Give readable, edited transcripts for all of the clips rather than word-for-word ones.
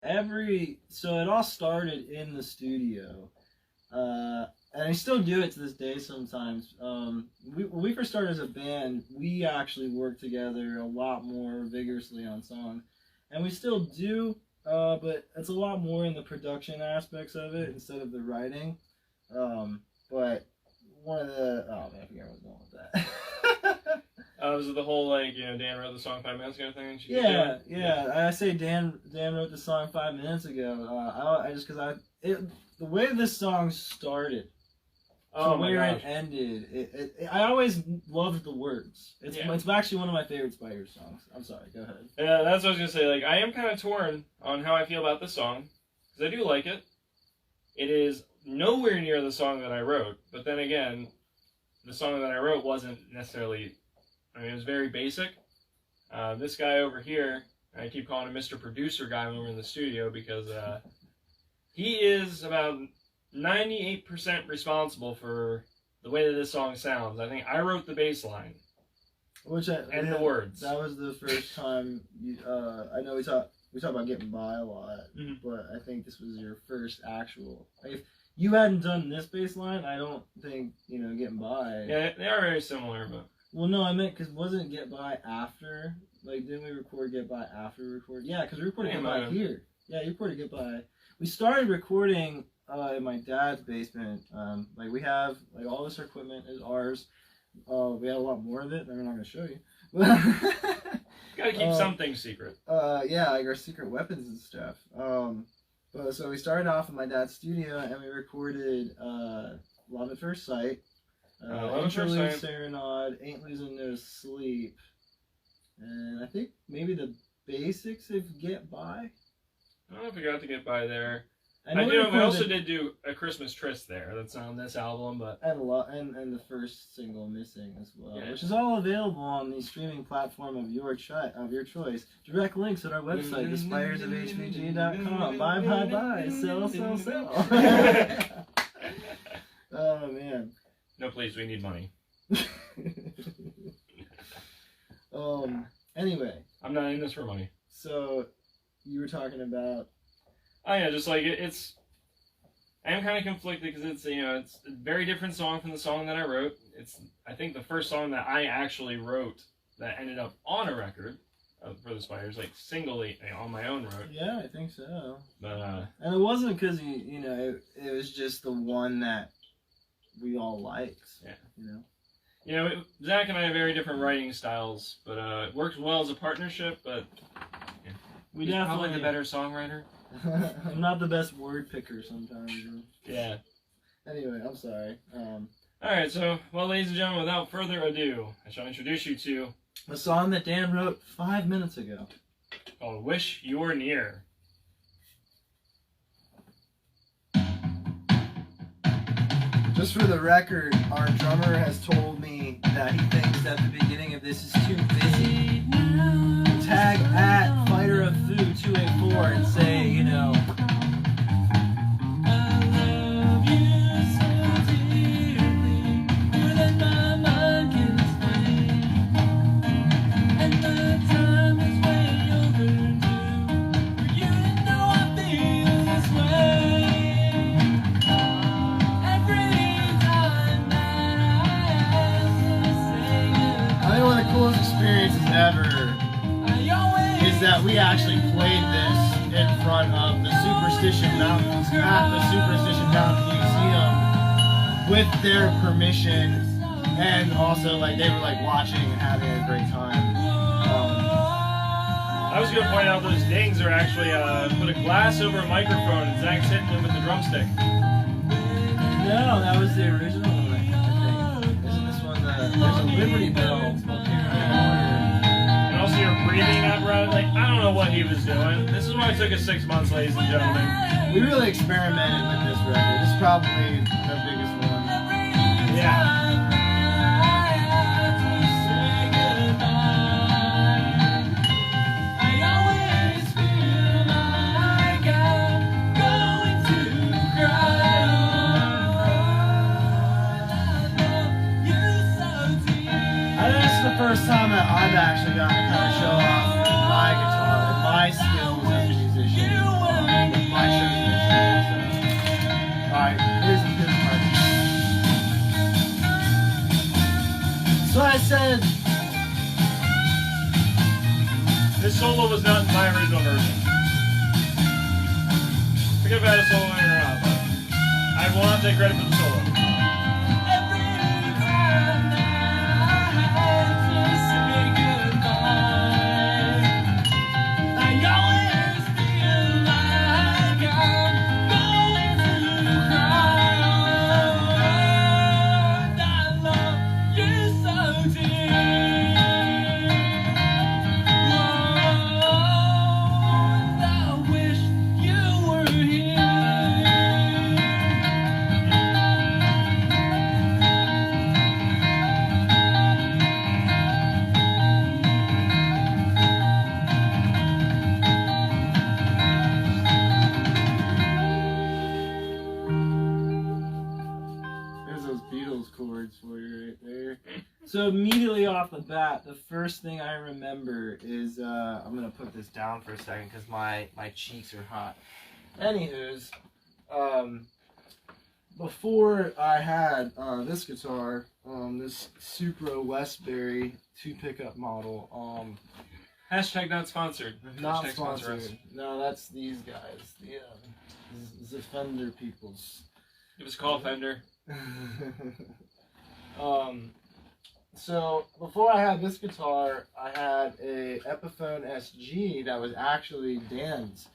So it all started in the studio, and I still do it to this day sometimes. When we first started as a band, we actually worked together a lot more vigorously on songs, and we still do, but it's a lot more in the production aspects of it instead of the writing. But one of the I forget where I was going with that. Was it the whole, like, Dan wrote the song 5 minutes ago thing? Yeah. I say Dan wrote the song 5 minutes ago. The way this song started, where it ended, I always loved the words. It's actually one of my favorite Spyders songs. I'm sorry, go ahead. Yeah, that's what I was gonna say. Like, I am kind of torn on how I feel about this song, because I do like it. It is nowhere near the song that I wrote, but then again, the song that I wrote wasn't necessarily. I mean, it was very basic. This guy over here, I keep calling him Mr. Producer Guy when we're in the studio, because he is about 98% responsible for the way that this song sounds. I think I wrote the bass line. And the words. That was the first time, I know we talk about Gettin By a lot, but I think this was your first actual. Like, if you hadn't done this bass line, I don't think, Gettin By. Yeah, they are very similar, but. Well, no, I meant, because wasn't Get By after? Like, didn't we record Get By after we recorded? Yeah, because we recorded Get By here. Yeah, you recorded Get By. We started recording in my dad's basement. We have, all this equipment is ours. We had a lot more of it that we're not going to show you. Gotta keep something secret. Yeah, like our secret weapons and stuff. So we started off in my dad's studio, and we recorded Love at First Sight. Interlude, Serenade, Ain't Losing No Sleep, and I think maybe the basics of Get By. I don't know if we got to Get By there. I also did do A Christmas Tryst there. That's on this album, but and the first single, Missing, as well, which is all available on the streaming platform of your choice. Direct links at our website, thespydersofhbg.com. Buy, sell. Oh man. No, please, we need money. Anyway. I'm not in this for money. So, you were talking about... Oh, yeah, just like, it's... I am kind of conflicted because it's a very different song from the song that I wrote. It's, I think, the first song that I actually wrote that ended up on a record for the Spyders, like, singly, on my own wrote. Yeah, I think so. But, and it wasn't because, it was just the one that we all liked. Yeah. Zach and I have very different writing styles, but it works well as a partnership, but he's probably the better songwriter. I'm not the best word picker sometimes. Yeah. Anyway, I'm sorry. Alright, so, well, ladies and gentlemen, without further ado, I shall introduce you to a song that Dan wrote 5 minutes ago, called Wish You Were Near. Just for the record, our drummer has told me that he thinks that the beginning of this is too busy. Tag at Fighter of Food 284 and say, that we actually played this in front of the Superstition Mountains at the Superstition Mountain Museum with their permission, and also they were watching and having a great time. I was going to point out those dings are actually put a glass over a microphone and Zach's hitting them with the drumstick. No, that was the original one, I think. Isn't this one there's a Liberty Bell up here? Also, your breathing apparatus, I don't know what he was doing. This is why it took us 6 months, ladies and gentlemen. We really experimented with this record. This is probably the biggest one. Yeah. First time that I've actually gotten to kind of show off my guitar and my skills as a musician. Alright, here's the good part. So I said, This solo was not in my original version. Forget if I had a solo in it or not, but I will not take credit for the solo. So immediately off the bat, the first thing I remember is, I'm going to put this down for a second because my cheeks are hot. Anywho's, before I had this guitar, this Supra Westbury 2 pickup model, Hashtag not sponsored. not Hashtag sponsor us. sponsored. No, that's these guys, the Fender peoples. Give us a call, Fender. So before I had this guitar, I had a Epiphone SG that was actually Dan's.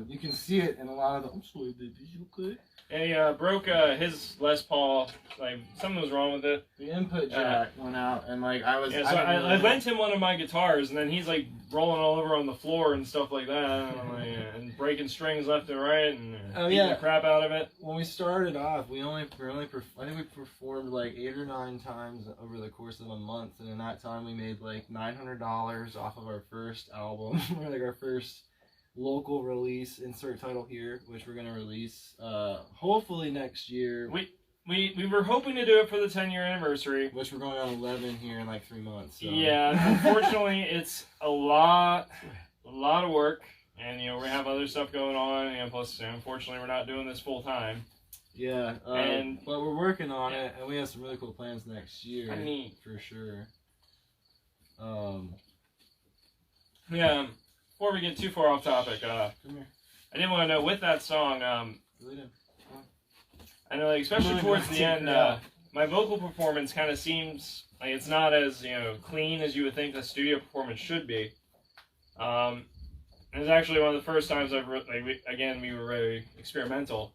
You can see it in a lot of the. I'm sorry, baby, you okay? And he broke his Les Paul. Like something was wrong with it. The input jack went out, and like I was. Yeah, so I lent him one of my guitars, and then he's like rolling all over on the floor and stuff like that, and breaking strings left and right, and beating the crap out of it. When we started off, I think we performed like 8 or 9 times over the course of a month, and in that time we made like $900 off of our first album, like our first local release. Insert title here, which we're gonna release hopefully next year. We were hoping to do it for the 10-year anniversary, Which we're going on 11 here in like 3 months. So. Yeah, unfortunately, it's a lot of work, and you know we have other stuff going on, and plus, unfortunately, we're not doing this full time. Yeah, but we're working on it, and we have some really cool plans next year. Neat. For sure. Yeah. Before we get too far off topic, Come here. I did want to know with that song. I know, like, especially Really towards not the to- end, yeah. my vocal performance kind of seems like it's not as clean as you would think a studio performance should be. It was actually one of the first times I've we were very experimental.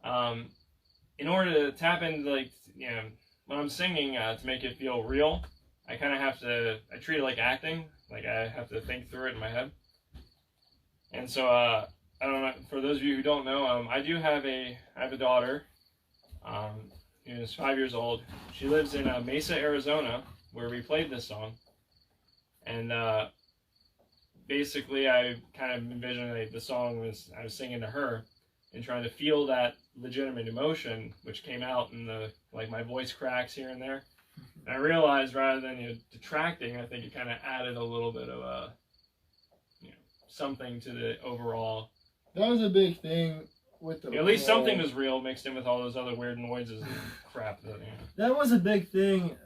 In order to tap into when I'm singing to make it feel real, I kind of have to. I treat it like acting. Like I have to think through it in my head. And so I don't know. For those of you who don't know, I have a daughter. She's 5 years old. She lives in Mesa, Arizona, where we played this song. And basically, I kind of envisioned the song I was singing to her, and trying to feel that legitimate emotion, which came out in my voice cracks here and there. And I realized rather than detracting, I think it kind of added a little bit of something to the overall. That was a big thing with the. At least something was real mixed in with all those other weird noises and crap. That was a big thing.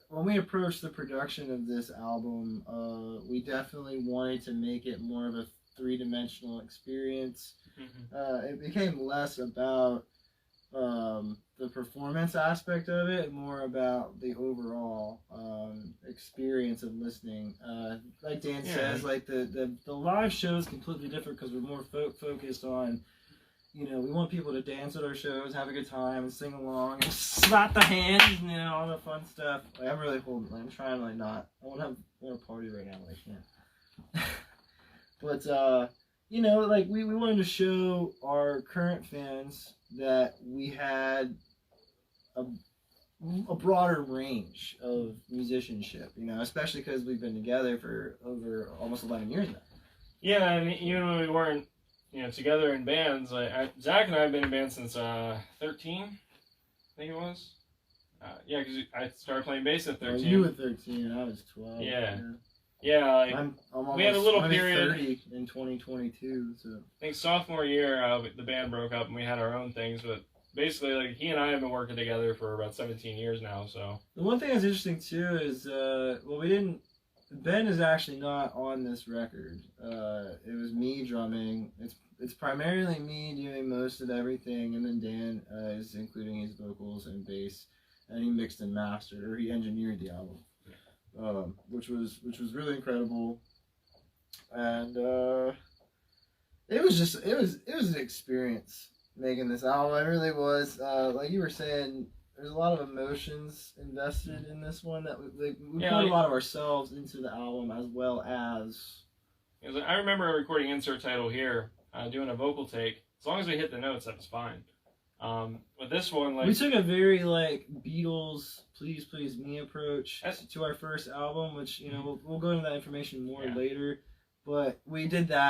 When we approached the production of this album, we definitely wanted to make it more of a 3-dimensional experience. Mm-hmm. It became less about the performance aspect of it, and more about the overall experience of listening. Like Dan says, like the live show is completely different because we're more focused on, we want people to dance at our shows, have a good time, and sing along, and slap the hands, and all the fun stuff. Like, I'm trying to not. I want to party right now, but I can't. But we wanted to show our current fans that we had a broader range of musicianship, especially because we've been together for over almost 11 years now. Yeah, and even when we weren't, together in bands, Zach and I have been in bands since 13, I think it was. Yeah, because I started playing bass at 13. Well, you were 13, and I was 12. Yeah. Yeah, like I'm almost, we had a little I'm gonna be period. 30 in 2022, so. I think sophomore year, the band broke up and we had our own things, but basically, like, he and I have been working together for about 17 years now, so. The one thing that's interesting too is, well, we didn't. Ben is actually not on this record. It was me drumming. It's primarily me doing most of everything, and then Dan is including his vocals and bass, and he mixed and mastered, or he engineered the album, which was really incredible, and it was an experience making this album. It really was. Like you were saying, there's a lot of emotions invested in this one that we put a lot of ourselves into the album, as well as. I remember recording insert title here, doing a vocal take. As long as we hit the notes, that was fine. With this one, like, we took a very like Beatles "Please Please Me" approach to our first album, which we'll go into that information more later. But we did that